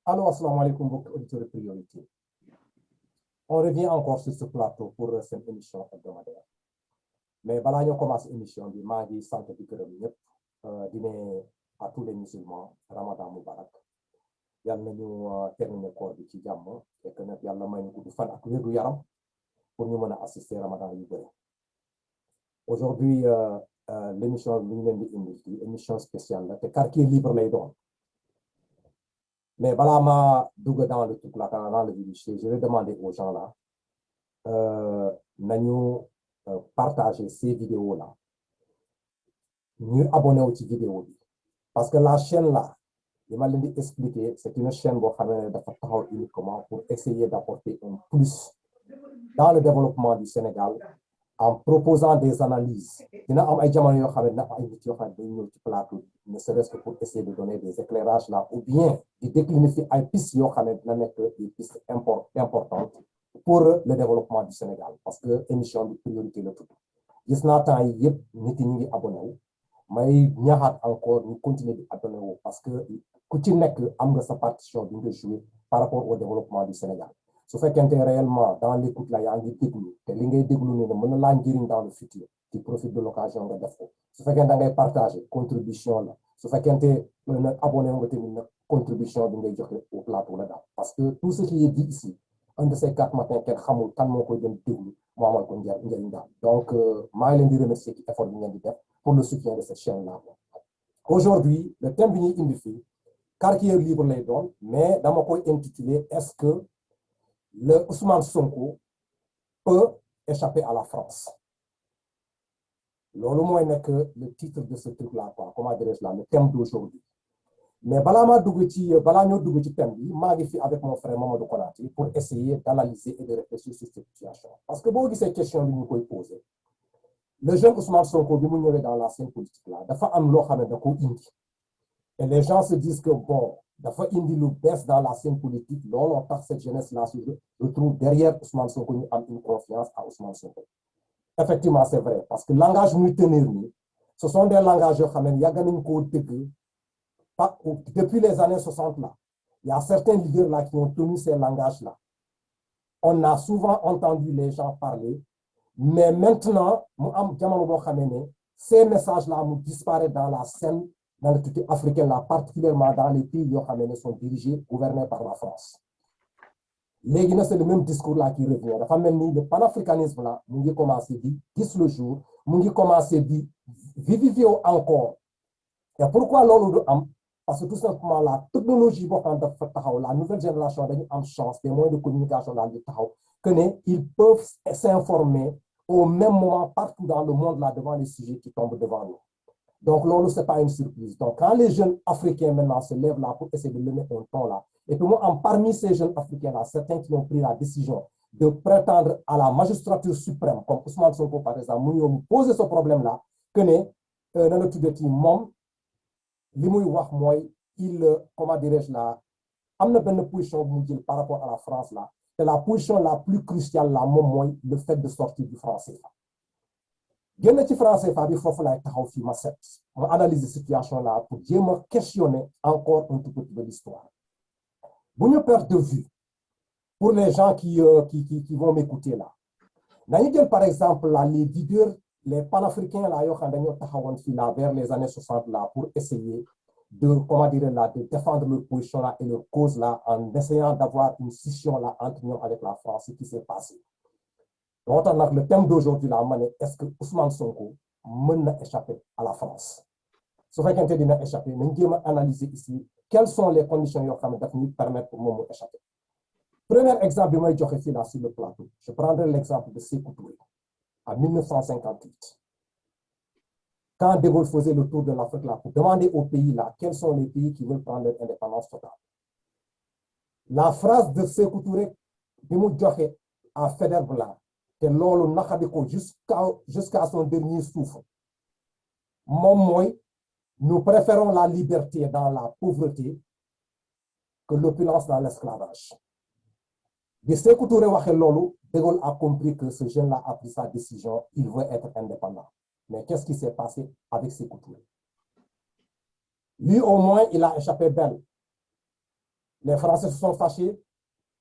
Alors, assalamu alaikum, beaucoup auditeurs de priorité. On revient encore sur ce plateau pour cette émission hebdomadaire. Mais balaa ñoo commencé émission bi maa ngi sant di gërëm ñëpp di ne à tous les musulmans Ramadan Mubarak yàlla nañu terminer koor bi ci jàmm et que nag yàlla may ñu gudd fan ak wér gu yaram pour ñu mën a assister Ramadan yu bëri. Aujourd'hui l'émission bi ñu leen di indi fii émission spéciale la te quartier libre lay doon. Mais balaa ma dugg dans le truc là, dans le vif du sujet, je vais demander aux gens là nañu partager ces vidéos là ñu abonné wu ci vidéo bi parce que la chaîne là li ma leen di expliquer c'est une chaîne boo xam ne dafa taxaw uniquement pour essayer d'apporter un plus dans le développement du Sénégal en proposant des analyses dina am ay jamono yoo xam ne dina am ay nit yoo xam ne dañu ñëw ci plateau ne serait-ce que pour essayer de donner des éclairages là ou bien di décliner fi ay pistes yoo xam ne dina nekk des pistes importantes pour le développement du Sénégal parce que émission bi priorité la tudd gis naa temps yi yëpp nit yi ñu ngi abonné wu may ñaaxaat encore ñu continuer di abonné wu parce que ku ci nekk am nga sa partition bi nga jouer par rapport au développement du Sénégal su fekkente réellement dans l'écoute là yaa ngi déglu te li ngay déglu ne mën na laa njëriñ dans le futur tu profites de l'occasion nga def ko su fekkente da ngay partager contribution la su fekkente na abonné nga tamit nag contribution bi ngay joxe au plateau la daal parce que tout ce qui est dit ici un de ces quatre matins kenn xamul kan moo koy dem déglu moo amal ko njëriñ daal donc maa ngi leen di remercier ci effort bi ngeen di def pour le soutien de cette chaîne là. Aujourd'hui le thème bi ñuy indi fii quartier libre lay doon mais dama koy intituler est-ce que le Ousmane Sonko peut échapper à la France. Loolu mooy nekk le titre de ce truc là quoi comment dirais-je là le thème d'aujourd'hui. Mais balaa ñoo dugg ci thème bi maa ngi fi avec mon frère Mamadou Konaté pour essayer d'analyser et de réfléchir sur cette situation parce que boo gisee question bi ñu koy poser le jeune Ousmane Sonko bi mu ñëwee dans la scène politique là dafa am loo xam ne da ko indi et les gens se disent que bon dafa indi lu bees dans la scène politique looloo tax cette jeunesse là se retrouve derrière Ousmane Sonko ñu am une confiance à Ousmane Sonko. Effectivement c'est vrai parce que langage muy tenir nii ce sont des langages yoo xam ne yàgg nañu koo dégg depuis les années 60 là il y a certains leaders là qui ont tenu ces langages là on a souvent entendu les gens parler mais maintenant mu am jamono boo xam ne ces messages là mu disparaissent dans la scène dans le côté africain là particulièrement dans les pays yoo xam ne sont dirigés gouvernés par la France léegi nag c'est le même discours là qui revient dafa mel ni le panafricanisme là mu ngi commencé di gis le jour mu ngi commencé di vivifier encore et pourquoi loolu du am parce que tout simplement la technologie boo xam ne dafa taxaw la nouvelle génération dañu am chance des moyens de communication daal di taxaw que ne ils peuvent s'informer au même moment partout dans le monde là devant les sujets qui tombent devant nous. Donc loolu c'est pas une surprise. Donc quand les jeunes africains maintenant se lèvent là pour essayer de lever un ton là et puis moi parmi ces jeunes africains là certains qui ont pris la décision de prétendre à la magistrature suprême comme Ousmane Sonko par exemple mu ñëw mu poser ce problème là que ne na nga tuddati moom li muy wax mooy il comment dirais-je là am na benn position bu mu jël par rapport à la France là c'est la position la plus cruciale là moom mooy le fait de sortir du franc CFA. génn ci franc CFA bi foofu laay taxaw fii ma set ma analyser situation là pour jéem a questionner encore un tout petit peu l'histoire bu ñu perdre de vue pour les gens qui vont m'écouter là nañu jël par exemple là les leaders les panafricains là yoo xam ne dañoo taxawoon fii là vers les années 60 là pour essayer de comment dire là de défendre leur position là et leur cause là en essayant d'avoir une scission là entre ñoom avec la France ce qui s'est passé. Donc le thème d'aujourd'hui là ma ne est-ce que Ousmane Sonko mën na échapper à la France su fekkente dina échapper nañ jéem a analyser ici quelles sont les conditions yoo xam ne daf ñuy permettre pour moom mu échapper. Premier exemple bi may joxe fii là sur le plateau je prendrai l'exemple de Sékou Touré en 1958 quand De Gaulle faisait le tour de l'Afrique là pour demander aux pays là quels sont les pays qui veulent prendre leur indépendance totale. La phrase de Sékou Touré bi mu joxe à Faidherbe là te loolu naxadi ko jusqu'à son dernier souffle moom mooy nous préférons la liberté dans la pauvreté que l'opulence dans l'esclavage. bi Sékou Touré waxee loolu De Gaulle a compris que ce jeune là a pris sa décision il veut être indépendant. Mais qu'est-ce qui s'est passé avec Sékou Touré? Lui au moins il a échappé belle Les Français se sont fâchés.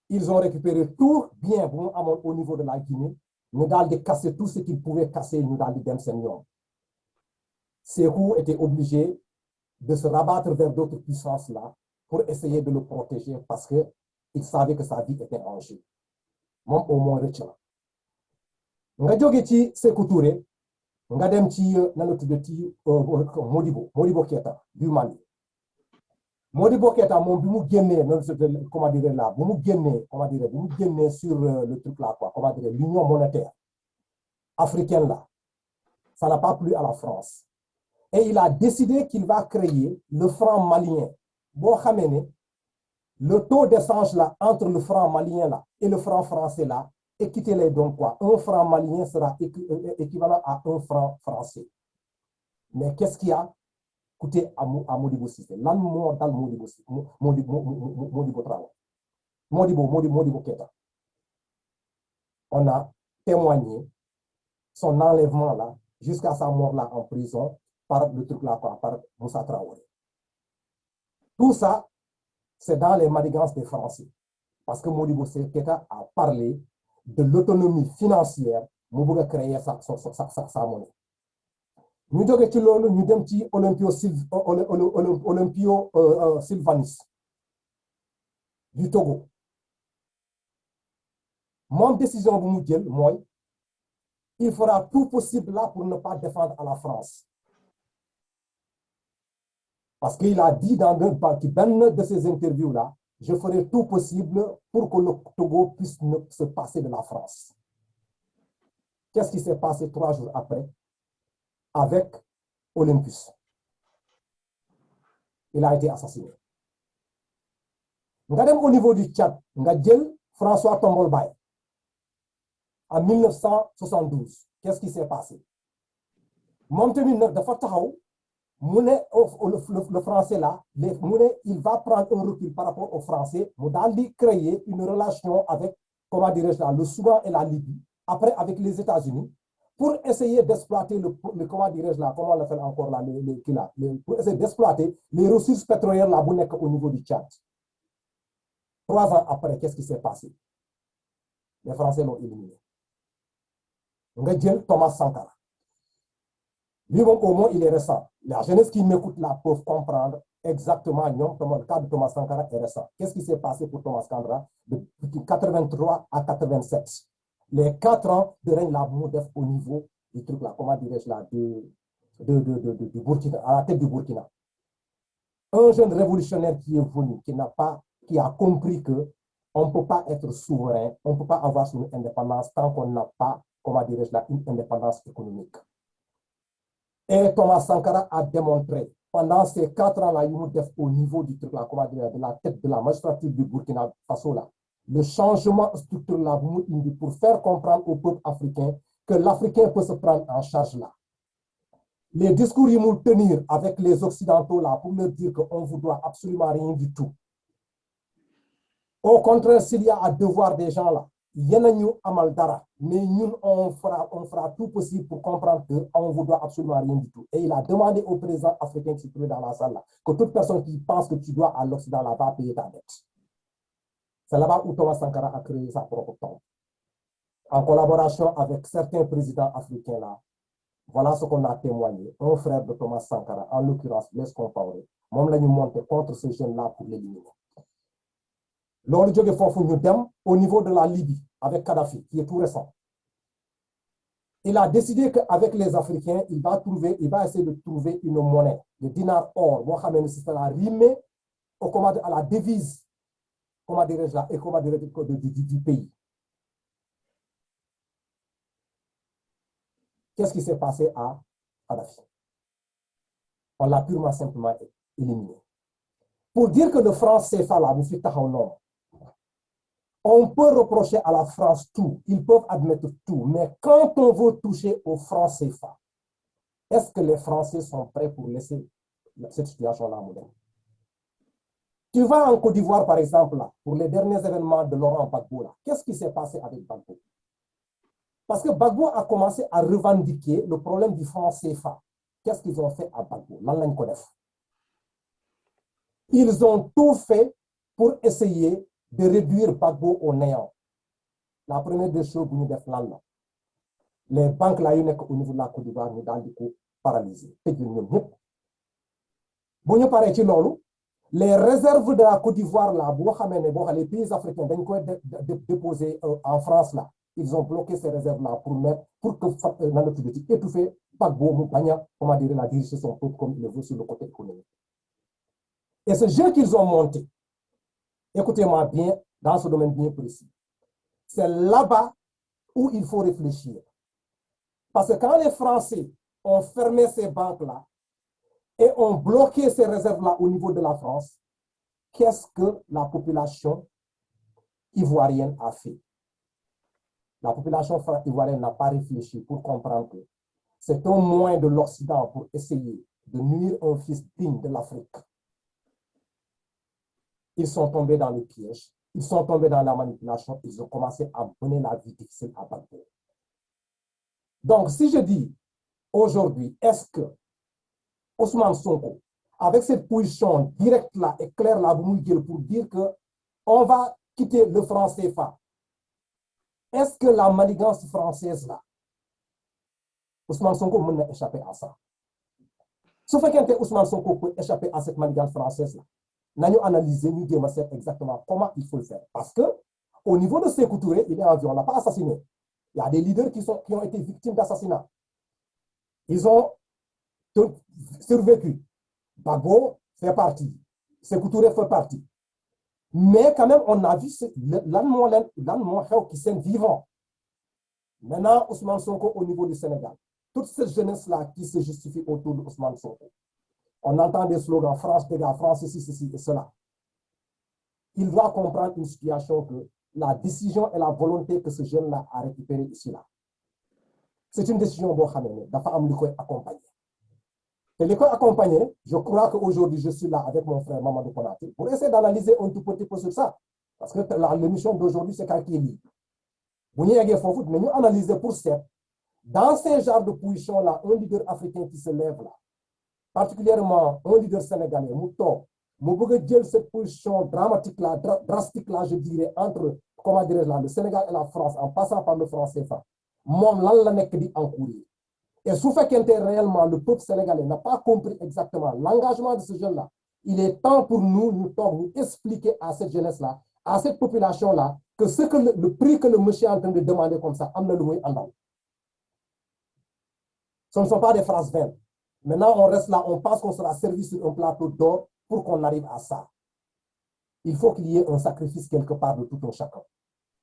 Ils ont récupéré tout bien au niveau de la Guinée. Nous allons casser tout ce qu'ils pouvaient casser. Nous allons dem sen yoon. Sékou était obligé de se rabattre vers d'autres puissances là pour essayer de le protéger parce qu'il savait que sa vie était en jeu. Moom au moins rëcc na. Nga jóge ci Sékou Touré nga dem ci nan la tuddati Modibo Keïta du Mali. Modibo Keïta moom bi mu génnee comment dire là bu mu génnee sur le truc là quoi, comment dire, l'union monétaire africaine là, ça n'a pas plu à la France et il a décidé qu'il va créer le franc malien. Boo xamee ne le taux d'échange là entre le franc malien là et le franc français là, équité lay doon quoi, un franc malien sera équivalent à un franc français. Mais qu'est-ce qu'il y a coûté à Modibo Cissé? Lan moo dal Modibo Cissé, Modibo Traoré, Modibo Keïta. On a témoigné son enlèvement là jusqu'à sa mort là en prison par le truc là quoi, par Moussa Traoré. Tout ça, c'est dans les manigances des Français. Parce que Modibo Keïta a parlé de l'autonomie financière mu bëgg a créer sa monnaie. Ñu jóge ci loolu ñu dem ci Olympio Sylvanus du Togo. Mon décision bu mu jël mooy il fera tout possible là pour ne pas défendre à la France. Parce qu'il a dit dans benn de ses interviews là, je ferai tout possible pour que le Togo puisse se passer de la France. Qu'est-ce qui s'est passé 3 jours après avec Olympus? Il a été assassiné. Nga dem au niveau du Tchad, nga jël François Tombol Baye en 1972. Qu'est-ce qui s'est passé? Moom tamit nag dafa taxaw mu ne le français là, il va prendre un recul par rapport au français, mu daal di créer une relation avec, comment dirais-je là, le Soudan et la Libye, après avec les États-Unis, pour essayer d'exploiter comment dirais-je là, comment on l'appelle encore là, pour essayer d'exploiter les ressources pétrolières là bu nekk au niveau du Tchad. 3 ans après, qu'est-ce qui s'est passé? Les Français l'ont éliminé. Nga jël Thomas Sankara. Lui, bon, au moins, il est récent. La jeunesse qui m'écoute là peuvent comprendre exactement le cas de Thomas Sankara est récent. Qu'est-ce qui s'est passé pour Thomas Sankara depuis 83 à 87? Les 4 ans de règne là, au niveau du truc là, comment dirais-je là, du Burkina, à la tête du Burkina. Un jeune révolutionnaire qui est venu, qui a compris que on ne peut pas être souverain, on ne peut pas avoir son indépendance tant qu'on n'a pas, comment dirais-je là, une indépendance économique. Et Thomas Sankara a démontré pendant ces 4 ans-là, au niveau du truc là, comment dire, de la tête de la magistrature du Burkina Faso là, le changement structurel là, pour faire comprendre au peuple africain que l'Africain peut se prendre en charge là. Les discours ils vont tenir avec les Occidentaux là pour leur dire qu'on ne vous doit absolument rien du tout. Au contraire, s'il y a à devoir des gens là, Yenañu amal dara, mais nous on fera tout possible pour comprendre qu'on ne vous doit absolument rien du tout. Et il a demandé au président africain qui se trouvait dans la salle là, que toute personne qui pense que tu dois à l'Occident là va payer ta dette. C'est là-bas où Thomas Sankara a créé sa propre tombe. En collaboration avec certains présidents africains là, voilà ce qu'on a témoigné. Un frère de Thomas Sankara, en l'occurrence Blaise Compaoré, moom la ñu monté contre ce jeune là pour l'éliminer. Loolu jóge foofu ñu dem au niveau de la Libye avec Kadhafi qui est tout récent. Il a décidé qu'avec les Africains, il va essayer de trouver une monnaie, le dinar or, boo xamee ne c'est la rimée à la devise, comment dirais-je là, et comment dirais-je du pays. Qu'est-ce qui s'est passé à Kadhafi? On l'a purement simplement éliminé. Pour dire que le franc CFA là, monsieur Tahaonon, on peut reprocher à la France tout, ils peuvent admettre tout, mais quand on veut toucher au franc CFA, est-ce que les Français sont prêts pour laisser cette situation-là moderne? Tu vas en Côte d'Ivoire, par exemple, là, pour les derniers événements de Laurent Gbagbo, là, qu'est-ce qui s'est passé avec Gbagbo? Parce que Gbagbo a commencé à revendiquer le problème du franc CFA. Qu'est-ce qu'ils ont fait à Gbagbo? Ils ont tout fait pour essayer de réduire Gbagbo au néant. La première des choses, bu ñu def lan la les banques là yu nekk au niveau de la Côte d'Ivoire ñu daal di ko paralyser tëj leen ñoom ñëpp bu ñu paree ci loolu les réserves de la Côte d'Ivoire là boo xamee ne boo xam les pays africains dañ koy déposer en France là ils ont bloqué ces réserves là pour que nan la tuddati étouffer Gbagbo mu bañ a comment dire la diriger son peuple comme il le veut sur le côté économique. Et ce jeu qu'ils ont monté, écoutez-moi bien, dans ce domaine bien précis, c'est là-bas où il faut réfléchir. Parce que quand les Français ont fermé ces banques-là et ont bloqué ces réserves-là au niveau de la France, qu'est-ce que la population ivoirienne a fait? La population ivoirienne n'a pas réfléchi pour comprendre que c'est un moyen de l'Occident pour essayer de nuire un fils digne de l'Afrique. Ils sont tombés dans le piège, ils sont tombés dans la manipulation, ils ont commencé à mener la vie difficile à Gbagbo. Donc, si je dis aujourd'hui, est-ce que Ousmane Sonko, avec cette position directe-là et claire-là, pour dire qu'on va quitter le franc CFA, est-ce que la manigance française-là, Ousmane Sonko peut échapper à ça? Sauf que Ousmane Sonko peut échapper à cette manigance française-là. Nous allons analyser, nous allons savoir exactement comment il faut le faire. Parce que, au niveau de Sékou Touré, il est en vie, on ne l'a pas assassiné. Il y a des leaders qui ont été victimes d'assassinat. Ils ont survécu. Gbagbo fait partie. Sékou Touré fait partie. Mais quand même, on a vu l'an qui sont vivants. Maintenant, Ousmane Sonko au niveau du Sénégal. Toute cette jeunesse-là qui se justifie autour de Ousmane Sonko. On entend des slogans France, Péga, France, ceci et cela. Il doit comprendre une situation que la décision et la volonté que ce jeune-là a récupéré ici-là. C'est une décision qui doit accompagner. Et l'école accompagnée, je crois qu'aujourd'hui, je suis là avec mon frère Mamadou Konaté pour essayer d'analyser un tout petit peu sur ça. Parce que l'émission d'aujourd'hui, c'est quand qui est libre. Vous n'y avez pas mais nous analyser pour ça. Dans ces genres de positions-là, un leader africain qui se lève là, particulièrement un leader sénégalais, Mouton, cette position dramatique-là, drastique-là, je dirais, entre, comment dirais-je, le Sénégal et la France, en passant par le franc CFA, mon lan la nek di encourir. Et sous fait réellement le peuple sénégalais n'a pas compris exactement l'engagement de ce jeune-là, il est temps pour nous expliquer à cette jeunesse-là, à cette population-là, que ce que le prix que le monsieur est en train de demander comme ça, ce ne sont pas des phrases vaines. Maintenant, on reste là, on pense qu'on sera servi sur un plateau d'or pour qu'on arrive à ça. Il faut qu'il y ait un sacrifice quelque part de tout un chacun.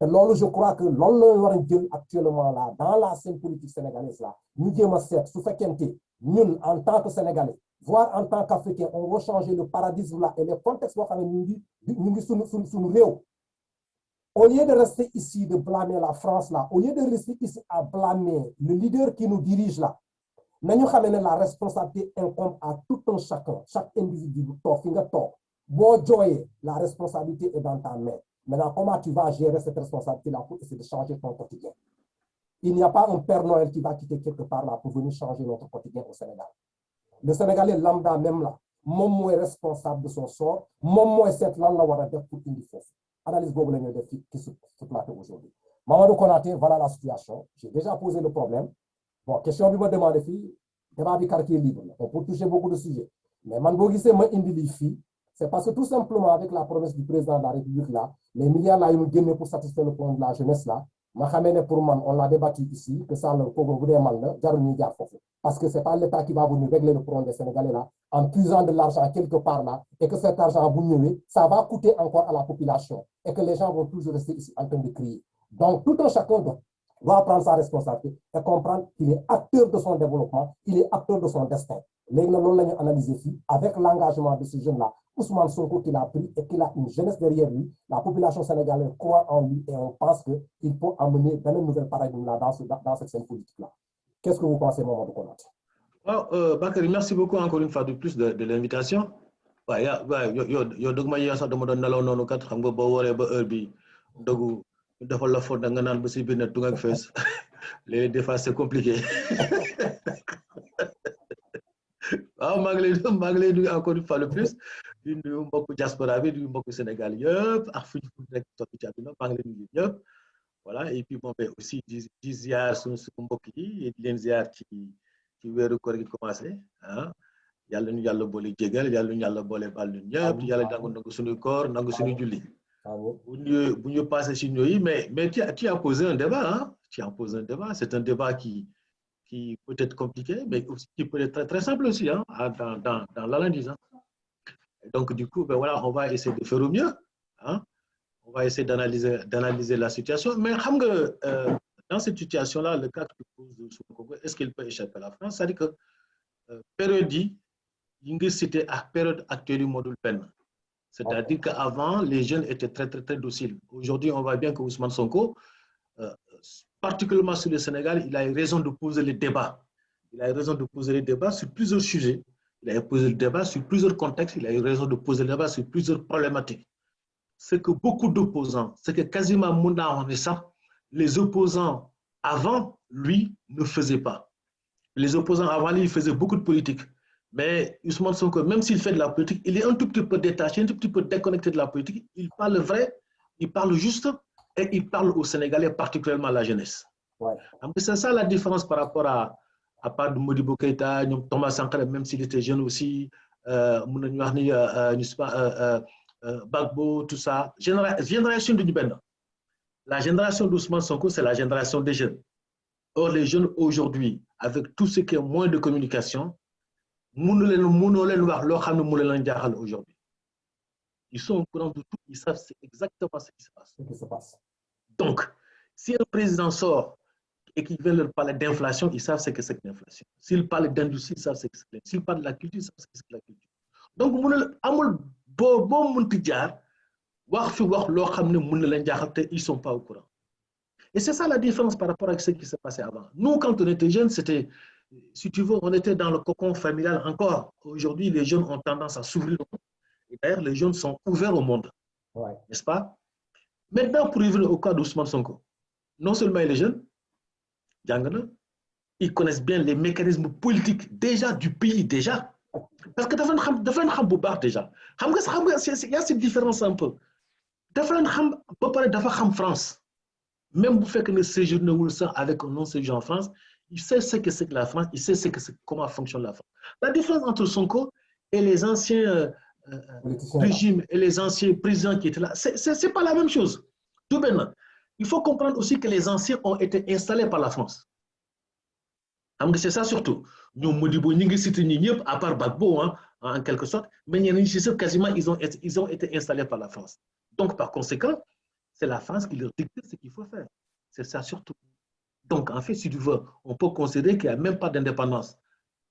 Et là, je crois que l'on actuellement là, dans la scène politique sénégalaise là, nous devons nous, en tant que Sénégalais, voire en tant qu'Africains, on va changer le paradigme là et le contexte au lieu de rester ici, de blâmer la France là, au lieu de rester ici à blâmer le leader qui nous dirige là, nous savons que la responsabilité incombe à tout un chacun, chaque individu, la responsabilité est dans ta main. Maintenant, comment tu vas gérer cette responsabilité-là pour essayer de changer ton quotidien? Il n'y a pas un Père Noël qui va quitter quelque part là pour venir changer notre quotidien au Sénégal. Le Sénégalais lambda même là, mon est responsable de son sort, mon est cette langue là pour une différence. Analyse Google qui se plateau aujourd'hui. Mamadou Konaté, voilà la situation. J'ai déjà posé le problème. Bon, question que je me demande, débat du quartier libre. On peut toucher beaucoup de sujets. Mais Manbogi, c'est moi indi c'est parce que tout simplement avec la promesse du président de la République là, les milliards là, ils ont gagné pour satisfaire le point de la jeunesse là. Pour moi, on l'a débattu ici, que ça, le pauvre vous mal, parce que ce n'est pas l'État qui va venir régler le problème des Sénégalais là, en puisant de l'argent quelque part là, et que cet argent, ça va coûter encore à la population, et que les gens vont toujours rester ici en train de crier. Donc, tout un chacun doit prendre sa responsabilité et comprendre qu'il est acteur de son développement, il est acteur de son destin. Les gens l'ont analysé ici, avec l'engagement de ce jeune-là, Ousmane Sonko qu'il a pris et qu'il a une jeunesse derrière lui, la population sénégalaise croit en lui et on pense qu'il peut amener une nouvelle paradigme là dans cette scène politique-là. Qu'est-ce que vous pensez, Mamadou Konaté? Bakary, merci beaucoup encore une fois de plus de l'invitation. Des fois, c'est compliqué. Encore une fois le plus. di nuyu mbokku diaspora bi di nuyu mbokku Sénégal yëpp ak fu ñu nekk toog ci àdduna maa ngi leen di nuyu ñëpp voilà et puis bon ben aussi di ziar suñu mbokk yi di leen ziar ci weeru koor gi commencé ah yàlla ñu yàlla boole jégal yàlla ñu yàlla boole baal ñun ñëpp yàlla nangu suñu koor nangu suñu julli bu ñu passé si ñooyi mais tu as posé un débat hein tu as posé un débat c'est un débat qui peut être compliqué mais aussi qui peut être très, très simple aussi hein dans l'analyse hein. Donc du coup ben voilà on va essayer de faire au mieux hein. On va essayer d'analyser la situation mais xam nga dans cette situation là le cas que tu poses sur le Congo est-ce qu'il peut échapper à la France c'est-à-dire que période yi ngi cité à période actuelle module peine c'est-à-dire qu'avant les jeunes étaient très très très dociles aujourd'hui on voit bien que Ousmane Sonko particulièrement sur le Sénégal il a eu raison de poser les débats sur plusieurs sujets il a posé le débat sur plusieurs contextes il a eu raison de poser le débat sur plusieurs problématiques c'est que beaucoup d'opposants c'est que quasiment mun naa wax ne sax les opposants avant lui ne faisaient pas les opposants avant lui ils faisaient beaucoup de politique mais Ousmane Sonko, même s'il fait de la politique, il est un tout petit peu détaché, un tout petit peu déconnecté de la politique. Il parle vrai, il parle juste et il parle aux Sénégalais, particulièrement à la jeunesse. Ouais. C'est ça la différence par rapport à part de Modibo Keïta, Thomas Sankara, même s'il était jeune aussi, Bagbo, tout ça. Génération de Nubena. La génération d'Ousmane Sonko, c'est la génération des jeunes. Or, les jeunes aujourd'hui, avec tout ce qui est moins de communication, aujourd'hui. Ils sont au courant de tout, ils savent exactement ce qui se passe. Donc, si un président sort et qu'il vient leur parler d'inflation, ils savent ce que c'est que l'inflation. S'il parle d'industrie, ils savent ce que c'est que l'inflation. S'il parle de la culture, ils savent ce que c'est que la culture. Donc, ils ne sont pas au courant. Et c'est ça la différence par rapport à ce qui s'est passé avant. Nous, quand on était jeunes, c'était, si tu veux, on était dans le cocon familial encore. Aujourd'hui, les jeunes ont tendance à s'ouvrir au monde. Et d'ailleurs, les jeunes sont ouverts au monde. Ouais. N'est-ce pas? Maintenant, pour revenir au cas d'Ousmane Sonko, non seulement les jeunes, ils connaissent bien les mécanismes politiques déjà du pays, déjà. Parce que déjà. Il y a cette différence un peu. France. Même vous faites que le séjour avec un non-séjour en France, il sait ce que c'est que la France, il sait comment fonctionne la France. La différence entre Sonko et les anciens régimes et les anciens présidents qui étaient là, ce n'est pas la même chose. Tout maintenant, il faut comprendre aussi que les anciens ont été installés par la France. C'est ça surtout. Nous, à part Bagbo, hein, en quelque sorte, mais quasiment, ils ont été installés par la France. Donc, par conséquent, c'est la France qui leur dicte ce qu'il faut faire. C'est ça surtout. Donc, en fait, si tu veux, on peut considérer qu'il n'y a même pas d'indépendance.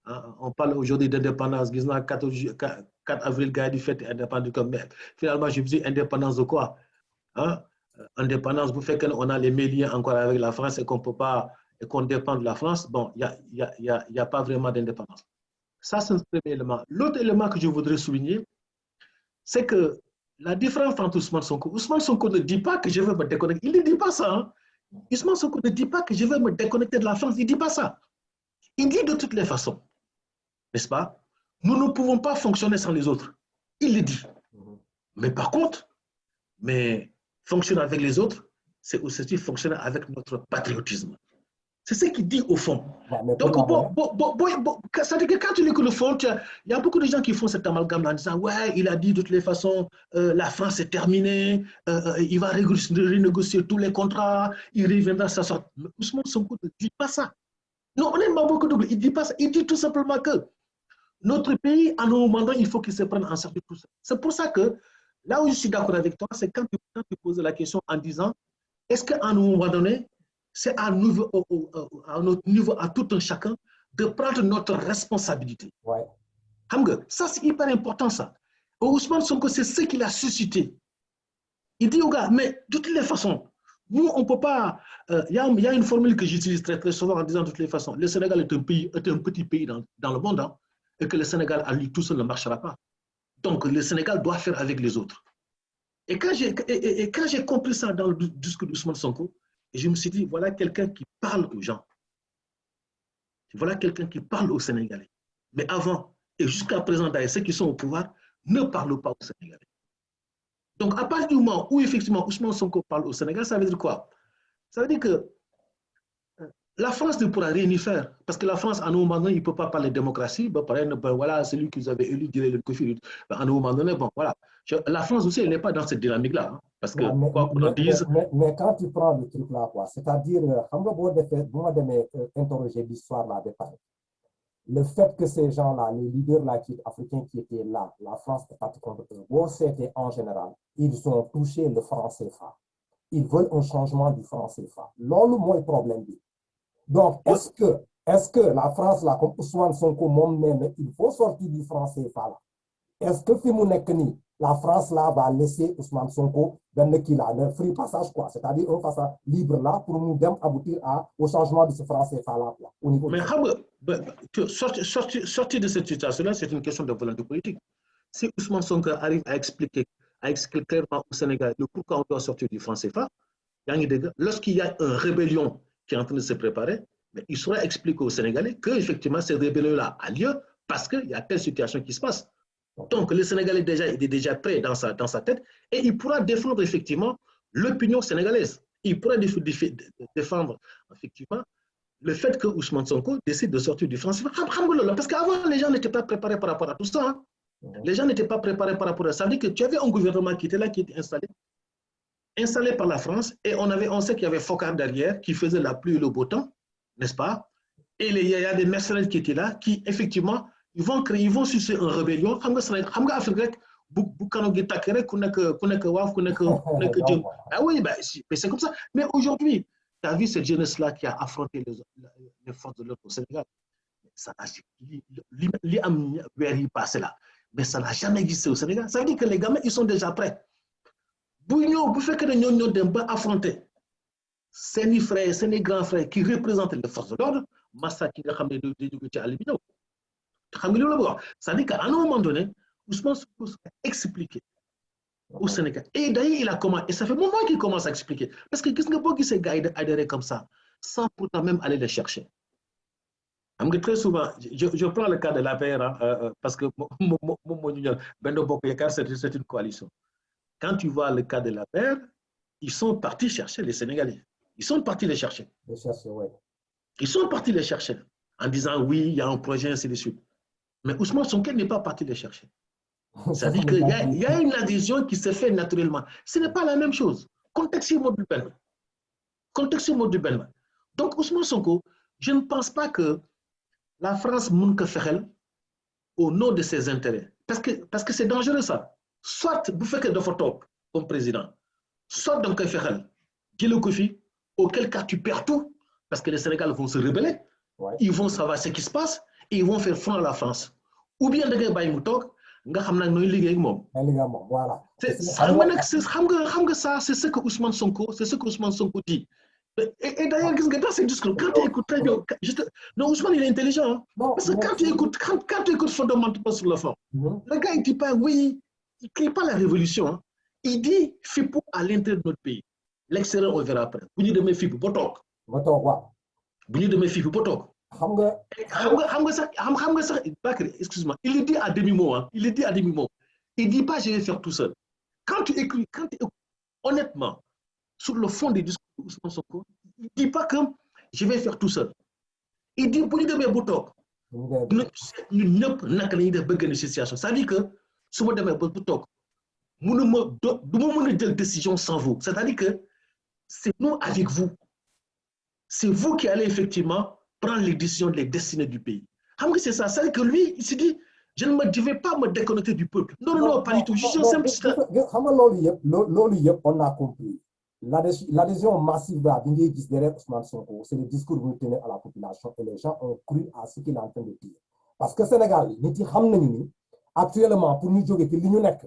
Hein, on parle aujourd'hui d'indépendance. 4 avril, gars, du fait indépendance. Mais finalement, je me dis indépendance de quoi? Hein? Indépendance, vous faites qu'on a les liens encore avec la France et qu'on peut pas, et qu'on dépend de la France. Bon, il n'y a pas vraiment d'indépendance. Ça, c'est le premier élément. L'autre élément que je voudrais souligner, c'est que la différence entre Ousmane Sonko ne dit pas que je vais me déconnecter. Il ne dit pas ça. Hein? Ousmane Sonko ne dit pas que je vais me déconnecter de la France. Il ne dit pas ça. Il dit de toutes les façons. N'est-ce pas? Nous ne pouvons pas fonctionner sans les autres. Il le dit. Mais par contre, fonctionner avec les autres, c'est aussi fonctionner avec notre patriotisme. C'est ce qu'il dit au fond. Donc, ça veut dire que quand tu lis le fond, il y a beaucoup de gens qui font cet amalgame en disant ouais, il a dit de toutes les façons, la France est terminée, il va renégocier tous les contrats, il reviendra sa sorte. Mais Ousmane Sonko ne dit pas ça. Non, honnêtement, beaucoup de il ne dit pas ça. Il dit tout simplement que notre pays, à un moment donné, il faut qu'il se prenne en charge de tout ça. C'est pour ça que là où je suis d'accord avec toi, c'est quand tu poses la question en disant est-ce qu'à un moment donné, c'est à notre niveau, à tout un chacun, de prendre notre responsabilité. Ouais. Ça, c'est hyper important, ça. Ousmane Sonko, c'est ce qu'il a suscité. Il dit aux gars, mais de toutes les façons, nous, on ne peut pas... Il y a une formule que j'utilise très, très souvent en disant de toutes les façons, le Sénégal est un petit pays dans le monde, hein, et que le Sénégal, à lui tout seul, ne marchera pas. Donc, le Sénégal doit faire avec les autres. Et quand j'ai compris ça dans le discours d'Ousmane Sonko, et je me suis dit, voilà quelqu'un qui parle aux gens. Voilà quelqu'un qui parle aux Sénégalais. Mais avant, et jusqu'à présent, d'ailleurs, ceux qui sont au pouvoir ne parle pas aux Sénégalais. Donc, à partir du moment où, effectivement, Ousmane Sonko parle au Sénégal, ça veut dire quoi? Ça veut dire que la France ne pourra rien y faire. Parce que la France, à un moment donné, il ne peut pas parler de démocratie. Ben, voilà, celui qu'ils avaient élu, dirait le Kofi. Ben, à un moment donné, bon, voilà. La France aussi, elle n'est pas dans cette dynamique-là. Hein, parce que, quoi qu'on en dise. Mais quand tu prends le truc là, quoi, c'est-à-dire, interroger l'histoire là, le fait que ces gens-là, les leaders là, africains qui étaient là, la France est partie contre eux, c'était en général, ils ont touché le franc CFA. Ils veulent un changement du franc CFA. Lolo, moi, le problème. Donc, est-ce que la France, là, comme Ousmane Sonko, même, il faut sortir du franc CFA là? Est-ce que la France là va laisser Ousmane Sonko un free passage, quoi? C'est-à-dire un passage libre là pour nous aboutir au changement de ce franc CFA là, quoi, au niveau mais sortir de cette situation-là, c'est une question de volonté politique. Si Ousmane Sonko arrive à expliquer clairement au Sénégal le pourquoi on doit sortir du franc CFA, lorsqu'il y a une rébellion qui est en train de se préparer, mais il saura expliquer aux Sénégalais que effectivement cette rébellion-là a lieu parce qu'il y a telle situation qui se passe. Donc le Sénégalais est déjà prêt dans sa tête et il pourra défendre effectivement l'opinion sénégalaise. Il pourra défendre effectivement le fait que Ousmane Sonko décide de sortir du franc CFA. Parce qu'avant, les gens n'étaient pas préparés par rapport à tout ça. Hein. Les gens n'étaient pas préparés par rapport à ça. Ça veut dire que tu avais un gouvernement qui était là, qui était installé par la France, et on sait qu'il y avait Foccart derrière, qui faisait la pluie et le beau temps, n'est-ce pas? Et il y a des mercenaires qui étaient là, qui effectivement, ils vont susciter une rébellion. Ah oui, c'est comme ça. Mais aujourd'hui, tu as vu cette jeunesse-là qui a affronté les forces de l'ordre au Sénégal. Ça mais ça n'a jamais existé au Sénégal. Ça veut dire que les gamins, ils sont déjà prêts. Vous faites que nous avons affronter ces frères, ces grands frères qui représentent les forces de l'ordre, Massa qui a aluminium. Ça veut dire qu'à un moment donné, Ousmane Sonko a expliqué au Sénégal. Et d'ailleurs, il a commencé, et ça fait un moment qu'il commence à expliquer. Parce que qu'est-ce que ces gars adhérés comme ça, sans pourtant même aller les chercher. Très souvent, je prends le cas de la PR, parce que c'est une coalition. Quand tu vois le cas de la PR, ils sont partis chercher les Sénégalais. Ils sont partis les chercher. Ils sont partis les chercher en disant oui, il y a un projet, ainsi de suite. Mais Ousmane Sonko n'est pas parti les chercher. C'est-à-dire qu'il y a une adhésion qui se fait naturellement. Ce n'est pas la même chose. Contexte du Ben. Contexte du Ben. Donc, Ousmane Sonko, je ne pense pas que la France munque faire au nom de ses intérêts. Parce que c'est dangereux ça. Soit vous faites de photos comme président, soit dans le faire le Kofi, auquel cas tu perds tout, parce que les Sénégalais vont se rebeller, ils vont savoir ce qui se passe, et ils vont faire front à la France. Ou bien de gars baï moutok, nga xamna noy liggéey ak mom. Voilà. Ça, c'est ce que Ousmane Sonko dit. Et d'ailleurs, dans ces discours, quand tu écoutes très bien, non, Ousmane, il est intelligent. Hein? Non, parce que quand tu écoutes fondamentalement sur le fond, le gars, il ne dit pas, oui, il ne crée pas la révolution. Hein? Il dit, FIPO à l'intérieur de notre pays. L'extérieur, on verra après. Vous dites de mes FIPO, Botok. Vous dites de mes FIPO, Botok. Excuse-moi, il le dit à demi-mot. Hein? Il le dit à demi-mot. Il ne dit pas, je vais faire tout seul. Quand tu écoutes, honnêtement, sur le fond des discours de Ousmane Sonko, il ne dit pas que je vais faire tout seul. Il dit, pour lui de mes boutons, nous n'avons pas de situation. Ça veut dire que, si vous avez boutons, nous ne pouvons pas de décision sans vous. C'est-à-dire que c'est nous avec vous. C'est vous qui allez effectivement prendre les décisions, les destinées du pays. C'est ça. C'est-à-dire que lui, il s'est dit, je ne vais pas me déconnecter du peuple. Non, pas du tout. Je suis un simple citoyen. On a compris. L'adhésion massive de la derrière Ousmane Sonko, c'est le discours que vous tenez à la population et les gens ont cru à ce qu'il est en train de dire. Parce que Sénégal, actuellement, pour nous dire que l'Union n'est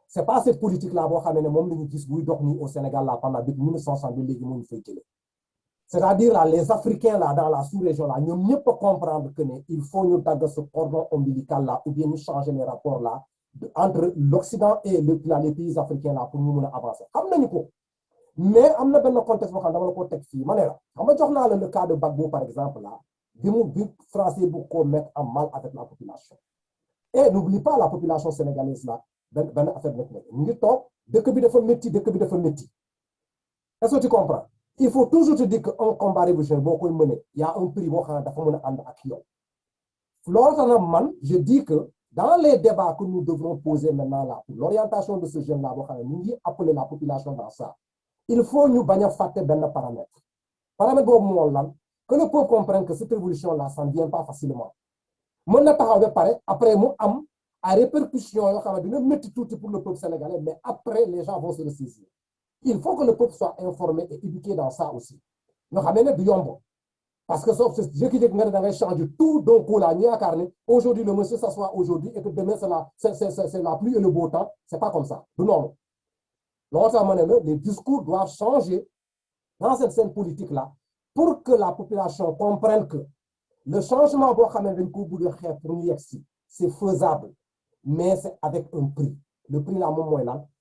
c'est pas cette politique-là au Sénégal là, pendant depuis 1962. C'est-à-dire là, les Africains là, dans la sous-région, là, nous ne pouvons comprendre qu'il faut nous donner ce cordon ombilical là, ou bien nous changer les rapports là, entre l'Occident et les pays africains là, pour nous avancer. Mais il y a un contexte qui est contexte. Le cas de Gbagbo, par exemple, là, des français beaucoup mettre en mal avec la population. Et n'oublie pas la population sénégalaise là, ben affaire nekk nekk ñu ngi toog dëkk bi dafa métti dëkk bi dafa métti. Est-ce que tu comprends? Il faut toujours te dire qu'un combat révolutionnaire boo koy mener, il y a un prix boo xam ne dafa mën a ànd ak yow. Loolu tax na man je dis que dans les débats que nous devrons poser maintenant là pour l'orientation de ce jeune là boo xam ne ñu ngi appeler la population dans ça, il faut ñu bañ a fàtte benn paramètre. Paramètre boobu moo lan que le peuple comprenne que cette révolution là ça ne vient pas facilement. Mën na taxaw ba pare après mu am à répercussion yoo xam ne dina métti tuuti pour le peuple sénégalais, mais après les gens vont se ressaisir. Il faut que le peuple soit informé et éduqué dans ça aussi. Nous savons du yombo. Parce que je qui dis que changer tout d'un coup là, aujourd'hui le monsieur s'assoit aujourd'hui et que demain c'est la pluie et le beau temps. C'est pas comme ça. Non. Les discours doivent changer dans cette scène politique là pour que la population comprenne que le changement c'est faisable, mais c'est avec un prix. Le prix là,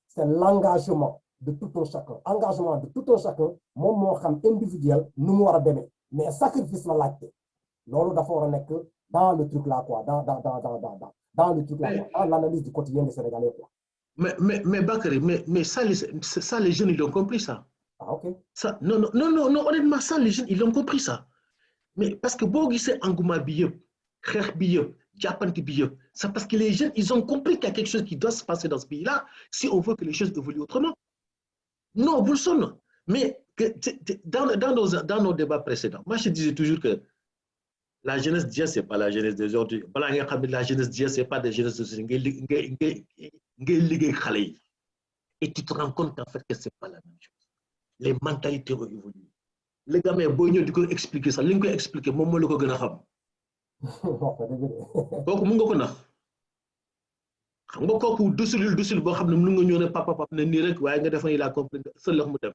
c'est l'engagement de tout un chacun. Engagement de tout un chacun, mon individuel, nous mais sacrifice la lacté. Dans le truc là, quoi, dans le truc là, dans l'analyse du quotidien des Sénégalais. Quoi. Mais Bakary, mais ça, les jeunes, ils ont compris ça. Ah, ok. Ça, non, honnêtement, ça, les jeunes, ils ont compris ça. Mais parce que Bogi, c'est Angouma Biyep, Kher Biyep, Japan Biyep, c'est parce que les jeunes, ils ont compris qu'il y a quelque chose qui doit se passer dans ce pays-là si on veut que les choses évoluent autrement. Non, vous le savez. Mais dans nos débats précédents, moi je disais toujours que la jeunesse d'hier, ce n'est pas la jeunesse d'aujourd'hui. La jeunesse d'hier, ce n'est pas des jeunesses d'aujourd'hui. Et tu te rends compte qu'en fait, que ce n'est pas la même chose. Les mentalités ont évolué. Les gars, mais bon, tu peux expliquer ça. L'un peut expliquer, moi, je le connais. Donc, mon gars, connaît. Xam nga kooku dusul boo xam ne mën nga ñëw ne papa ne nii rek waaye nga def il a compris seul la mu dem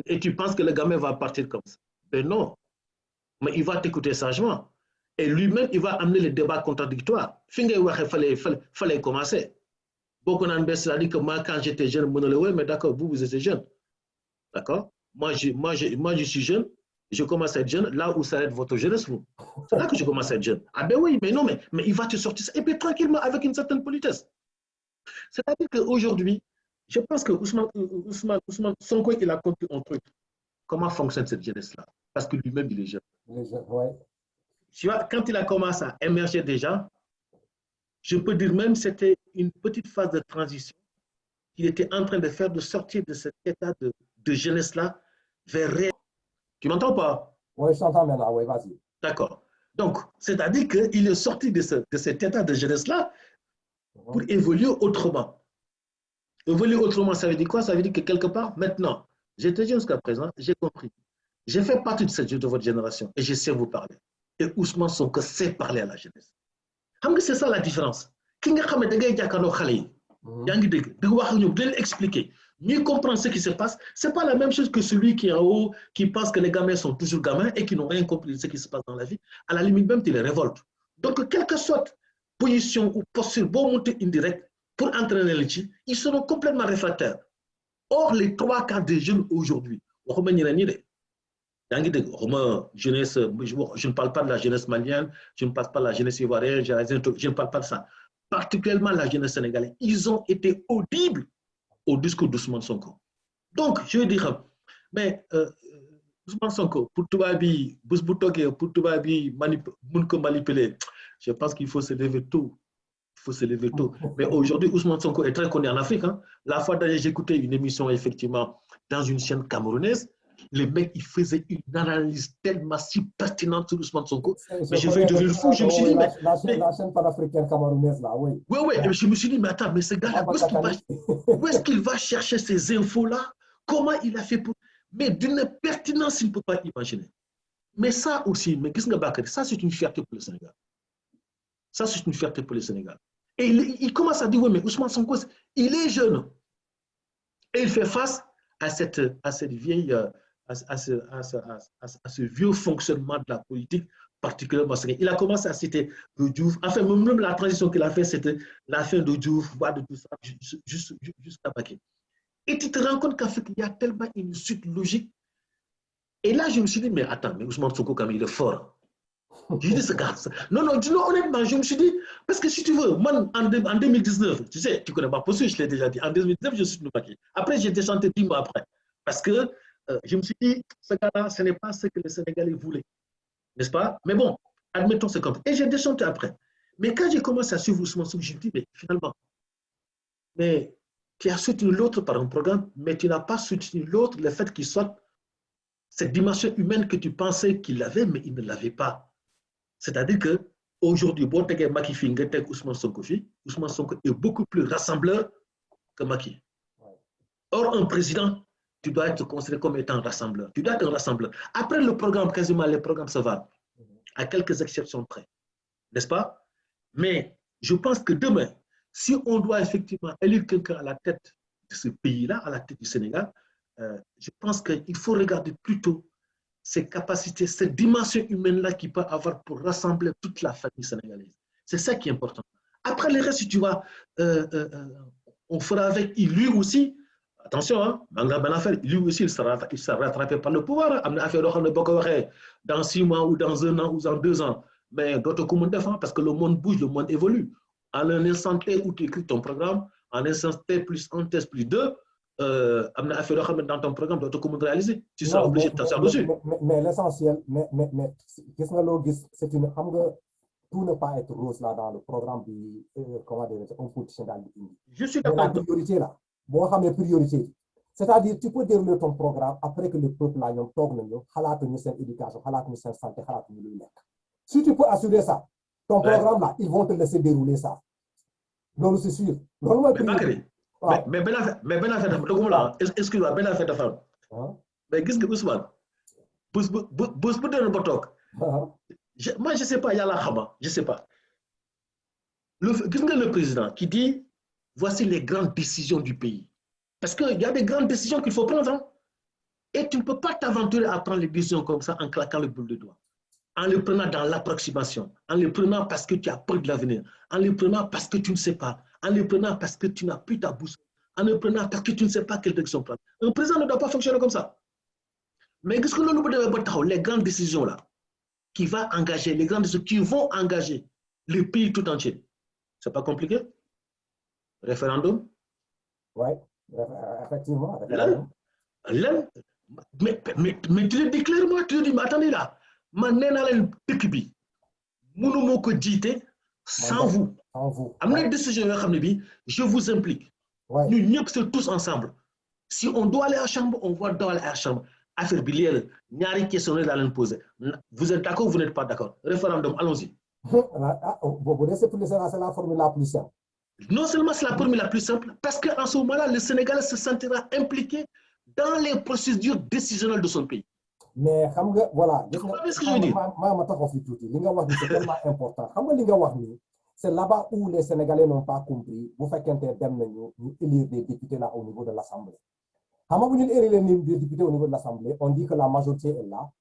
et tu penses que le gamin va partir comme ça. Mais non, mais il va t'écouter sagement et lui-même il va amener les débats contradictoires fi ngay waxee fallait commencer boo ko naan bes c'est-à-dire que moi quand j'étais jeune mën na la mais d'accord vous étiez jeune, d'accord, moi je suis jeune, je commence à être jeune là où s'arrête votre jeunesse vous. C'est là que je commence à être jeune. Ah ben oui, mais non, mais il va te sortir ça. Et puis tranquillement, avec une certaine politesse. C'est-à-dire qu'aujourd'hui, je pense que Ousmane Sonko, il a compris un truc. Comment fonctionne cette jeunesse-là? Parce que lui-même, il est jeune. Ouais. Tu vois, quand il a commencé à émerger déjà, je peux dire même que c'était une petite phase de transition qu'il était en train de faire, de sortir de cet état de jeunesse-là vers réel. Tu m'entends pas? Oui, je t'entends maintenant, oui, vas-y. D'accord. Donc, c'est-à-dire qu'il est sorti de cet état de jeunesse-là pour évoluer autrement. Évoluer autrement, ça veut dire quoi? Ça veut dire que quelque part, maintenant, j'étais jeune jusqu'à présent, j'ai compris. J'ai fait partie de votre génération et je sais vous parler. Et Ousmane Sonko sait parler à la jeunesse. C'est ça la différence. Qui nga xamé da ngay jakarlo xalé yi yaangi dégg di wax ñom di leen expliquer mieux comprendre ce qui se passe, c'est pas la même chose que celui qui est en haut qui pense que les gamins sont toujours gamins et qui n'ont rien compris de ce qui se passe dans la vie. À la limite même tu les révoltes. Donc quelle que soit position ou posture bon monter indirect pour entraîner les gens, ils seront complètement réfractaires. Or les trois quarts des jeunes aujourd'hui, jeunesse, je ne parle pas de la jeunesse malienne, je ne parle pas de la jeunesse ivoirienne, je ne parle pas de ça. Particulièrement la jeunesse sénégalaise, ils ont été audibles au discours d'Ousmane Sonko. Donc, je veux dire, mais Ousmane Sonko, pour tout manipuler, je pense qu'il faut se lever tôt. Il faut se lever tôt. Mais aujourd'hui, Ousmane Sonko est très connu en Afrique. Hein. La fois dernière, j'écoutais une émission, effectivement, dans une chaîne camerounaise. Les mecs, ils faisaient une analyse tellement si pertinente sur Ousmane Sonko. Mais je vais devenir fou. Je me suis dit, mais. La chaîne panafricaine camerounaise, là, oui. Oui. Et je me suis dit, mais attends, mais ce gars-là, où est-ce qu'il va chercher ces infos-là? Comment il a fait pour. Mais d'une pertinence, il ne peut pas imaginer. Mais ça aussi, mais qu'est-ce que ça, c'est une fierté pour le Sénégal. Ça, c'est une fierté pour le Sénégal. Et il commence à dire, oui, mais Ousmane Sonko, il est jeune. Et il fait face à cette vieille. À ce vieux fonctionnement de la politique, particulièrement parce qu'il a commencé à citer le Diouf. Enfin, même la transition qu'il a fait, c'était la fin de Diouf, de tout ça, jusqu'à Baké. Et tu te rends compte qu'en fait, il y a tellement une suite logique. Et là, je me suis dit, mais attends, mais Ousmane Sonko, quand même, il est fort. Je dis ce gars. Non, non, honnêtement, je me suis dit, parce que si tu veux, moi, en 2019, tu sais, tu connais ma posture, je l'ai déjà dit, en 2019, je suis Macky. Après, j'ai déchanté 10 mois après. Parce que je me suis dit, ce gars-là, ce n'est pas ce que les Sénégalais voulaient. N'est-ce pas? Mais bon, admettons ce comme. Et j'ai déchanté après. Mais quand j'ai commencé à suivre Ousmane Sonko, je me dis, mais finalement, mais tu as soutenu l'autre par un programme, mais tu n'as pas soutenu l'autre, le fait qu'il soit cette dimension humaine que tu pensais qu'il avait, mais il ne l'avait pas. C'est-à-dire qu'aujourd'hui, bon, tu as Macky Fingue, tu Ousmane Sonko, Ousmane Sonko est beaucoup plus rassembleur que Macky. Or, un président, tu dois être considéré comme étant rassembleur. Tu dois être un rassembleur. Après le programme, quasiment les programmes se valent, à quelques exceptions près. N'est-ce pas? Mais je pense que demain, si on doit effectivement élire quelqu'un à la tête de ce pays-là, à la tête du Sénégal, je pense qu'il faut regarder plutôt ces capacités, cette dimension humaine-là qu'il peut avoir pour rassembler toute la famille sénégalaise. C'est ça qui est important. Après le reste, si tu vois, on fera avec lui aussi. Attention, hein, lui aussi, il sera rattrapé par le pouvoir. Dans 6 mois ou dans 1 an ou dans 2 ans. Mais d'autres comment défendre parce que le monde bouge, le monde évolue. En un instant T où tu écris ton programme, en un instant T plus 1, T plus 2, dans ton programme, d'autres comment réaliser. Tu seras obligé de t'asseoir dessus. Mais l'essentiel, c'est une. Tout ne pas être rose là dans le programme du comment dire, un politicien dans le pays. Je suis d'accord. d'accord. La priorité là, bon, on a priorité. C'est-à-dire, tu peux dérouler ton programme après que le peuple là, ils toog nañu xalaatuñu seen éducation, xalaatuñu seen santé, xalaatuñu luy lekk. Si tu peux assurer ça, ton programme là, ils vont te laisser dérouler ça. Donc c'est sûr. Mais ben affaire, excuse-moi, ben affaire de femme. Mais qu'est-ce que Ousmane? Moi, je ne sais pas, il y a la Hama, je ne sais pas. Qu'est-ce que le président qui dit voici les grandes décisions du pays? Parce qu'il y a des grandes décisions qu'il faut prendre. Hein? Et tu ne peux pas t'aventurer à prendre les décisions comme ça en claquant le boule de doigt. En les prenant dans l'approximation, en les prenant parce que tu as peur de l'avenir, en les prenant parce que tu ne sais pas, en les prenant parce que tu n'as plus ta boussole, en les prenant parce que tu ne sais pas quelle direction prendre. Un président ne doit pas fonctionner comme ça. Mais qu'est-ce que nous devons les grandes décisions là, qui va engager, les grandes décisions qui vont engager le pays tout entier. C'est pas compliqué? Référendum? Oui, effectivement. Mais tu le dis clairement, tu le dis, mais attendez là, sans vous. Je vous implique. Nous sommes tous ensemble. Si on doit aller à la chambre, on va aller à la chambre. Affaire bilière, il y a une question à la poser. Vous êtes d'accord ou vous n'êtes pas d'accord? Référendum, allons-y. C'est la formule la plus simple. Non seulement c'est la formule la plus simple, parce qu'en ce moment-là, le Sénégal se sentira impliqué dans les procédures décisionnelles de son pays. Mais voilà. Tu comprends ce que je veux dire? C'est tellement important. C'est là-bas où les Sénégalais n'ont pas compris. Vous faites nous élire des députés là au niveau de l'Assemblée. Quand vous élire les députés au niveau de l'Assemblée, on dit que la majorité est là.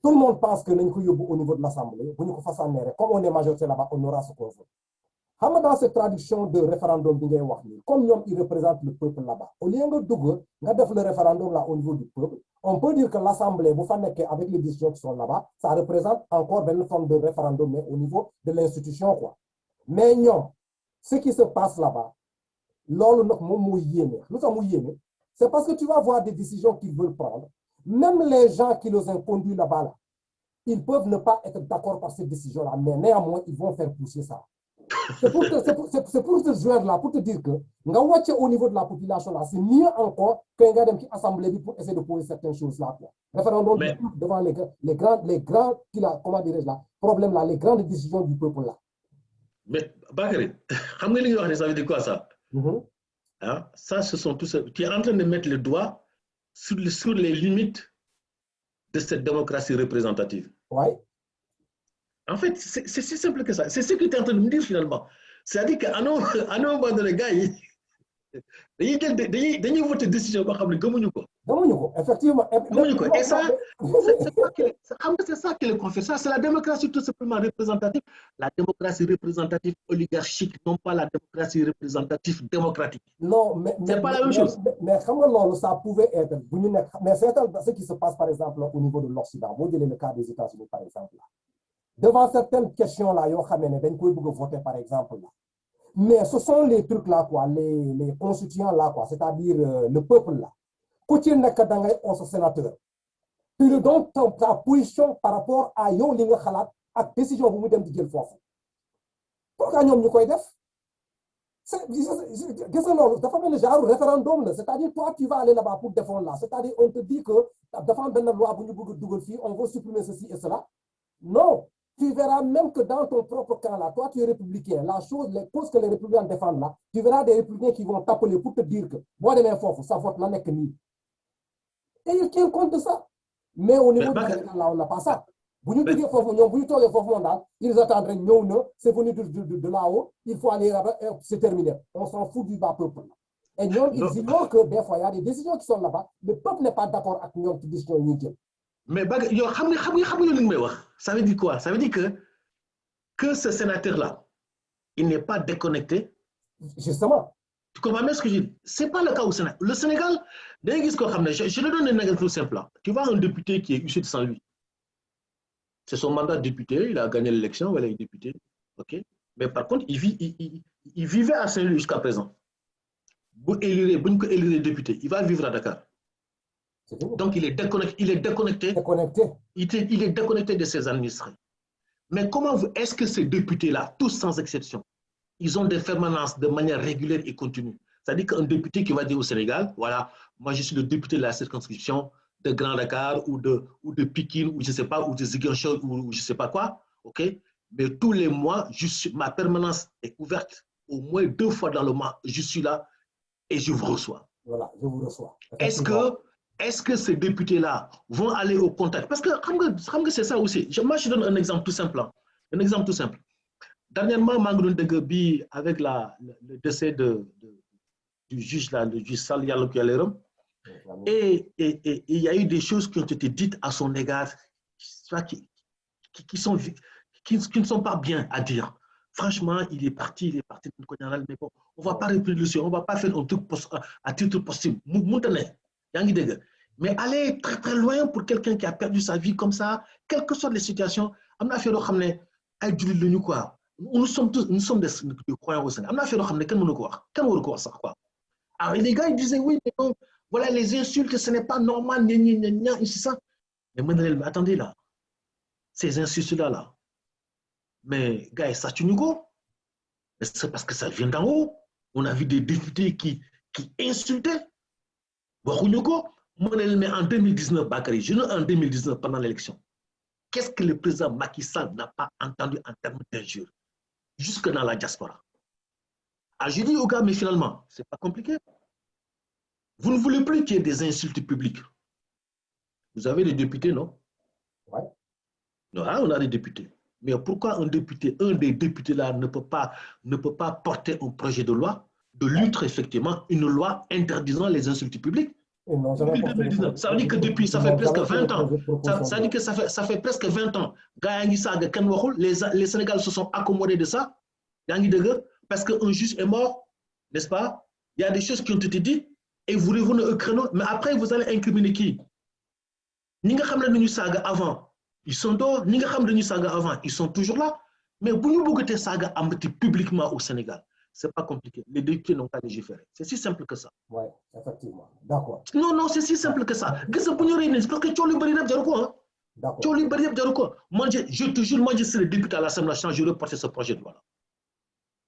Tout le monde pense que nous au niveau de l'Assemblée, comme on est majorité là-bas, on aura ce qu'on veut. Dans cette traduction de référendum, comme ils représentent le peuple là-bas, au lieu de le référendum là au niveau du peuple, on peut dire que l'Assemblée, avec les décisions qui sont là-bas, ça représente encore une forme de référendum, mais au niveau de l'institution, quoi. Mais non, ce qui se passe là-bas, c'est parce que tu vas voir des décisions qu'ils veulent prendre. Même les gens qui les ont conduits là-bas, là, ils peuvent ne pas être d'accord par cette décision-là, mais néanmoins, ils vont faire pousser ça. C'est pour te joindre là, pour te dire que au niveau de la population là, c'est mieux encore qu'un gars qui assemblée pour essayer de poser certaines choses là. Référendum devant les grands comment dirais-je là, problèmes là, les grandes décisions du peuple là. Mais Bakary, ça veut dire quoi ça? Hein? Ça, ce sont tous. Tu es en train de mettre le doigt sur les limites de cette démocratie représentative. Oui. En fait, c'est si simple que ça. C'est ce que tu es en train de me dire finalement. C'est-à-dire qu'à un moment donné, gars, dañuy voter décision boo xam ne gëmuñu ko. gëmuñu ko effectivement. gëmuñu ko et ça c'est ça qui le confère. Ça c'est la démocratie tout simplement représentative. La démocratie représentative oligarchique, non pas la démocratie représentative démocratique. Non, c'est pas la même chose. Mais ça pouvait être. Mais c'est ce qui se passe par exemple au niveau de l'Occident. Vous dites le cas des États-Unis par exemple. Devant certaines questions-là, ils ont voter par exemple. Là. Mais ce sont les trucs là, quoi, les constituants là, quoi, c'est-à-dire le peuple là. Quand tu es sénateur, tu lui donnes ta position par rapport à yon li nga xalat ak décision bu mu dem di jël fofu. Pourquoi ñom ñukoy def? C'est dafa mel genre référendum, c'est-à-dire toi tu vas aller là-bas pour défendre là, c'est-à-dire on te dit que défendre ben loi bu ñu bëgg duggal fi, on veut supprimer ceci et cela. Non, tu verras même que dans ton propre camp là, toi tu es républicain, les causes que les républicains défendent là, tu verras des républicains qui vont t'appeler pour te dire que moi demain fofu ça vote la nek ni. Et ils tiennent compte de ça. Mais au niveau du Sénégal, là, on n'a pas ça. Ils attendent, c'est venu de là-haut, il faut aller là-bas, c'est terminé. On s'en fout du bas peuple. Et nous, ils ignorent que des fois, il y a des décisions qui sont là-bas, le peuple n'est pas d'accord avec nous qui décision inutile. Mais ça veut dire quoi? Ça veut dire que ce sénateur-là, il n'est pas déconnecté. Justement. Tu comprends bien ce que je dis? Ce n'est pas le cas au Sénégal. Le Sénégal, je te donne un exemple tout simple. Tu vois un député qui est issu de Saint-Louis. C'est son mandat de député, il a gagné l'élection, voilà, il est député. Okay? Mais par contre, il vivait à Saint-Louis jusqu'à présent. Pour élire député, il va vivre à Dakar. Donc il est déconnecté. Il est déconnecté de ses administrés. Mais comment est-ce que ces députés-là, tous sans exception, ils ont des permanences de manière régulière et continue? C'est-à-dire qu'un député qui va dire au Sénégal, voilà, moi je suis le député de la circonscription de Grand Dakar ou de Pikine ou je ne sais pas, ou de Ziguinchor ou je ne sais pas quoi, ok? Mais tous les mois, ma permanence est ouverte au moins 2 fois dans le mois. Je suis là et je vous reçois. Voilà, je vous reçois. Est-ce que ces députés-là vont aller au contact? Parce que c'est ça aussi. Moi, je donne un exemple tout simple. Un exemple tout simple. Dernièrement, avec le décès du juge, le juge Sall Diallo Kualerum, et il y a eu des choses qui ont été dites à son égard qui ne sont pas bien à dire. Franchement, il est parti mais bon, on ne va pas répondre dessus, on ne va pas faire un truc à titre possible. Mais aller très très loin pour quelqu'un qui a perdu sa vie comme ça, quelles que soient les situations, nous sommes des croyants au Sénégal. Alors les gars ils disaient oui, mais non, voilà les insultes, ce n'est pas normal, c'est ça. Mais attendez là, ces insultes-là, mais gars, ça tu nous go. C'est parce que ça vient d'en haut. On a vu des députés qui insultaient. Mais en 2019, Bakary, en 2019, pendant l'élection, qu'est-ce que le président Macky Sall n'a pas entendu en termes d'injures, jusque dans la diaspora? Ah, je dis aux gars, mais finalement, ce n'est pas compliqué. Vous ne voulez plus qu'il y ait des insultes publiques. Vous avez des députés, non? Ouais. Non, on a des députés. Mais pourquoi un des députés là ne peut pas porter un projet de loi de lutte, effectivement, une loi interdisant les insultes publiques? Non, ça veut dire que depuis, ça fait presque 20 ans. Ça veut dire que ça fait presque 20 ans. Les Sénégalais se sont accommodés de ça. Parce qu'un juge est mort, n'est-ce pas? Il y a des choses qui ont été dites et vous revenez au créneau. Mais après, vous allez incriminer qui? Avant, ils sont dehors. Avant, ils sont toujours là. Mais pour nous, vous saga publiquement au Sénégal. Ce n'est pas compliqué. Les députés n'ont pas légiféré. C'est si simple que ça. Oui, effectivement. D'accord. Non, c'est si simple que ça. Parce que tu as le baril de D'accord. Moi, je te jure, moi, je serai député à l'Assemblée nationale, je vais porter ce projet de loi.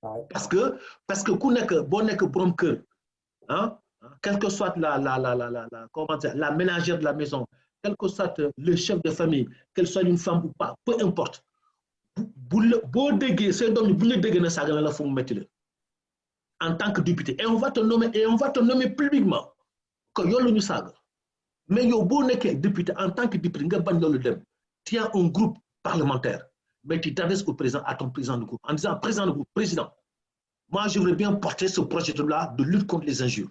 Ouais. Parce que quelle que soit la ménagère de la maison, quel que soit le chef de famille, qu'elle soit une femme ou pas, peu importe. En tant que député. Et on va te nommer publiquement. Mais député, en tant que député, tu as un groupe parlementaire, mais tu t'adresses au président, à ton président du groupe, en disant président du groupe, président, moi, je voudrais bien porter ce projet-là de lutte contre les injures.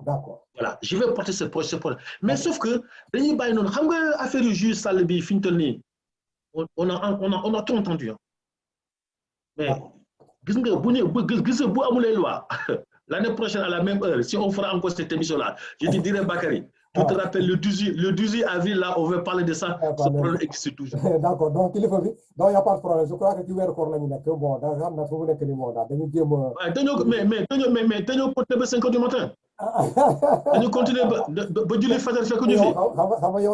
D'accord. Voilà, je vais porter ce projet. Mais sauf que, dañuy bàyyi noonu xam nga affaire yu juge Sall bi fi ñu toll nii on a tout entendu. Hein. Mais gis nga bu amulee loi l'année prochaine à la même heure, si on fera encore cette émission-là, je te dirai Bakary, tu te rappelles le 18 avril, là, on va parler de ça, ce problème existe toujours. D'accord, donc il faut donc il n'y a pas de problème. Je crois que tu veux record là, bon, dans le faut que nous mais dañoo continuer ba 5 heures du matin. Dañoo continuer ba julli fajar fekk ñu fi.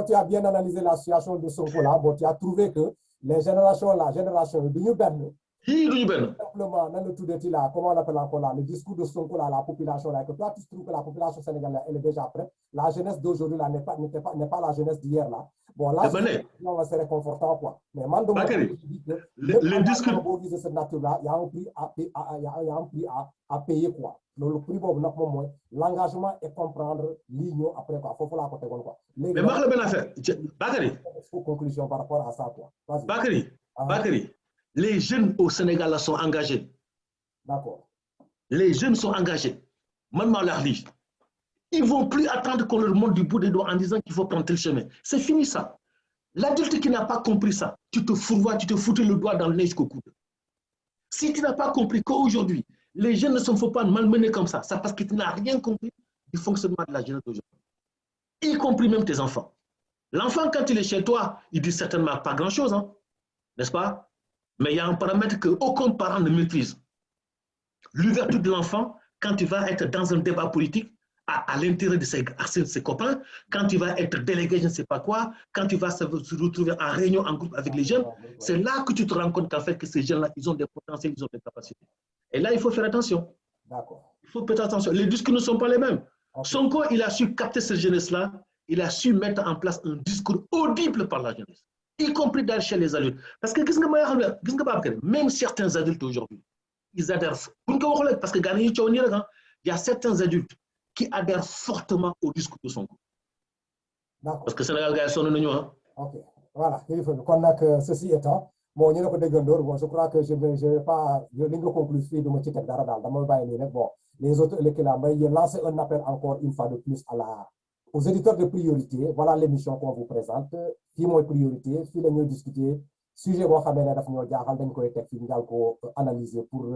Tu as bien analysé la situation de Sonko là, bon, tu as trouvé que la génération de New Ben, simplement, dans le tout de là, comment on appelle encore là, le discours de Sonko là, la population là, que toi tu trouves que la population sénégalaise elle est déjà prête. La jeunesse d'aujourd'hui là n'est pas la jeunesse d'hier là. Bon là, c'est réconfortant quoi. Mais maintenant, je dis que le discours de cette nature là, il y a un prix à payer quoi. Le prix bon, l'engagement est comprendre l'union après quoi. Faut la côté quoi. Mais marque la affaire, Bakary. Conclusion par rapport à ça quoi. Bakary. Les jeunes au Sénégal sont engagés. D'accord. Les jeunes sont engagés. Maintenant, ils ne vont plus attendre qu'on leur montre du bout des doigts en disant qu'il faut prendre tel chemin. C'est fini ça. L'adulte qui n'a pas compris ça, tu te foutais le doigt dans le nez jusqu'au coude. Si tu n'as pas compris qu'aujourd'hui, les jeunes ne se font pas malmener comme ça, c'est parce que tu n'as rien compris du fonctionnement de la jeunesse d'aujourd'hui. Y compris même tes enfants. L'enfant, quand il est chez toi, il dit certainement pas grand-chose, hein, n'est-ce pas? Mais il y a un paramètre qu'aucun parent ne maîtrise. L'ouverture de l'enfant, quand il va être dans un débat politique, à l'intérieur de ses copains, quand il va être délégué, je ne sais pas quoi, quand il va se retrouver en réunion, en groupe avec les jeunes, c'est là que tu te rends compte qu'en fait, que ces jeunes-là, ils ont des potentiels, ils ont des capacités. Et là, il faut faire attention. Il faut faire attention. Les discours ne sont pas les mêmes. Sonko, il a su capter cette jeunesse-là, il a su mettre en place un discours audible par la jeunesse, y compris d'ailleurs chez les adultes. Parce que même certains adultes aujourd'hui, ils adhèrent. Parce que il y a certains adultes qui adhèrent fortement au discours de Sonko. Parce que Sénégal, gars, sont nous. Ok, voilà. Ceci étant, bon, je crois que je ne vais pas, je vais conclure de mon ticket bon, les autres, les lancer un appel encore une fois de plus aux éditeurs de priorité. Voilà l'émission qu'on vous présente. Qui est priorité, qui est discuter. Sujet boo xamee ne daf ñoo jaaxal dañ koy teg fi ñu daal ko analyser pour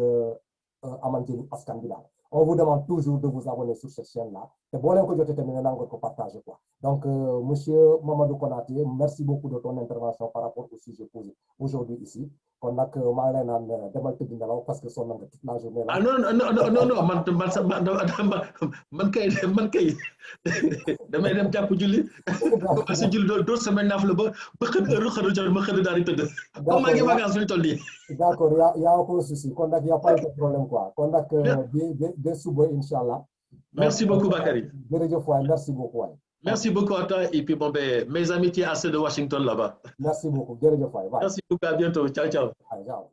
amante ni askan bi daal. On vous demande toujours de vous abonner sur cette chaîne là te boo leen ko jotee tamit nga ko partager quoi. Donc monsieur Mamadou Konaté, merci beaucoup de ton intervention par rapport au sujet posé aujourd'hui ici. Kon nag maa ngi lay naan demal tëdd nelaw parce que sonn nga toute la journée là. Ah non man kay damay dem jàpp julli commencé julli deux semaines naaf la ba xëdd heure jot ma xëdd daal di tëdd comme maa ngi vacances suñu toll nii. D'accord, il y a aucun souci. Kon nag y a pas de problème quoi. Kon nag de suba inchallah. Merci beaucoup Bakary. Jërëjëf waay, merci beaucoup waay. Merci beaucoup à toi et puis bon ben mes amitiés à ceux de Washington là-bas. Merci beaucoup. Jërëjëf waay. Merci beaucoup, à bientôt. Ciao ciao. Ciao.